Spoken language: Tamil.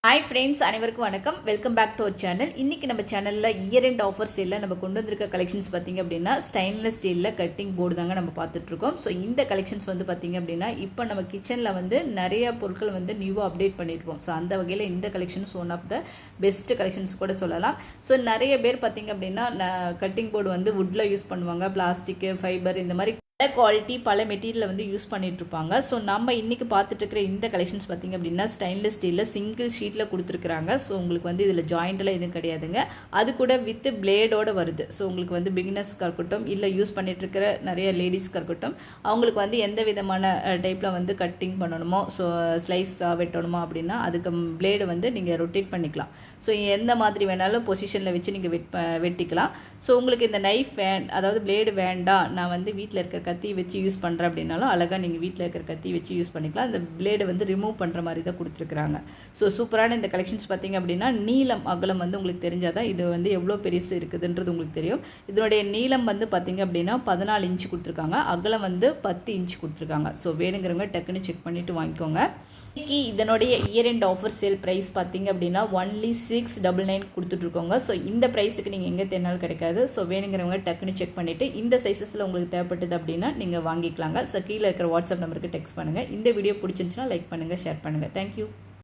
ஹாய் ஃப்ரெண்ட்ஸ், அனைவருக்கும் வணக்கம். Welcome back to our channel. இன்னைக்கு நம்ம சேனலில் இயர் எண்ட் ஆஃபர் சேலில் நம்ம கொண்டு வந்திருக்க கலெக்ஷன்ஸ் பார்த்தீங்க அப்படின்னா ஸ்டெயின்லெஸ் ஸ்டீலில் கட்டிங் போர்டு தாங்க நம்ம பார்த்துட்ருக்கோம். ஸோ இந்த கலெக்ஷன்ஸ் வந்து பார்த்தீங்க அப்படின்னா இப்போ நம்ம கிச்சனில் வந்து நிறைய பொருட்கள் வந்து நியூவாக அப்டேட் பண்ணியிருப்போம். ஸோ அந்த வகையில் இந்த collections one of the best collections கூட சொல்லலாம். ஸோ நிறைய பேர் பார்த்தீங்க அப்படின்னா கட்டிங் போர்டு வந்து வுட்டில் யூஸ் பண்ணுவாங்க, பிளாஸ்டிக்கு, ஃபைபர், இந்த மாதிரி குவாலிட்டி பல மெட்டீரியல் வந்து யூஸ் பண்ணிட்டு இருப்பாங்க. ஸோ நம்ம இன்னைக்கு பார்த்துட்டு இருக்கிற இந்த கலெக்ஷன்ஸ் பார்த்தீங்க அப்படின்னா ஸ்டெயின்லெஸ் ஸ்டீலில் சிங்கிள் ஷீட்டில் கொடுத்துருக்குறாங்க. ஸோ உங்களுக்கு வந்து இதில் ஜாயிண்டெலாம் எதுவும் கிடையாதுங்க. அது கூட வித் பிளேடோடு வருது. ஸோ உங்களுக்கு வந்து பிகினர்ஸ்க்கு இருக்கட்டும், இல்லை யூஸ் பண்ணிட்டு இருக்கிற நிறைய லேடிஸ்க்கு இருக்கட்டும், அவங்களுக்கு வந்து எந்த விதமான டைப்பில் வந்து கட்டிங் பண்ணணுமோ, ஸோ ஸ்லைஸ் வெட்டணுமோ அப்படின்னா அதுக்கு பிளேடு வந்து நீங்கள் ரொட்டேட் பண்ணிக்கலாம். ஸோ எந்த மாதிரி வேணாலும் பொசிஷனில் வச்சு நீங்கள் வெட்டிக்கலாம். ஸோ உங்களுக்கு இந்த நைஃப் அதாவது பிளேடு வேண்டாம், நான் வந்து வீட்டில் இருக்கிற கத்தி வச்சு யூஸ் பண்ணுறேன் அப்படின்னாலும் அழகாக நீங்கள் வீட்டில் இருக்கிற கத்தி வச்சு யூஸ் பண்ணிக்கலாம். இந்த பிளேடை வந்து ரிமூவ் பண்ணுற மாதிரி தான் கொடுத்துருக்குறாங்க. ஸோ சூப்பரான இந்த கலெக்ஷன்ஸ் பார்த்தீங்க அப்படின்னா நீளம் அகலம் வந்து உங்களுக்கு தெரிஞ்சாதான் இது வந்து எவ்வளோ பெருசு இருக்குதுன்றது உங்களுக்கு தெரியும். இதனுடைய நீளம் வந்து பார்த்தீங்க அப்படின்னா 14 இன்ச்சு கொடுத்துருக்காங்க, அகலம் வந்து 10 இன்ச்சு கொடுத்துருக்காங்க. ஸோ வேணுங்கிறவங்க டக்குன்னு செக் பண்ணிவிட்டு வாங்கிக்கோங்க. இன்னைக்கு இதனுடைய year end offer sale price பார்த்தீங்க அப்படின்னா ஒன்லி 699 கொடுத்துட்ருக்கோங்க. ஸோ இந்த ப்ரைஸுக்கு நீங்கள் எங்கே தேடினாலும் கிடைக்காது. ஸோ வேணுங்கிறவங்க டக்குன்னு செக் பண்ணிவிட்டு இந்த சைஸஸில் உங்களுக்கு தேவைப்பட்டது அப்படின்னா நீங்கள் வாங்கிக்கலாங்க. ஸோ கீழே இருக்கிற வாட்ஸ்அப் நம்பருக்கு டெக்ஸ்ட் பண்ணுங்கள். இந்த வீடியோ பிடிச்சிருந்துச்சுன்னா லைக் பண்ணுங்கள், ஷேர் பண்ணுங்கள். தேங்க்யூ.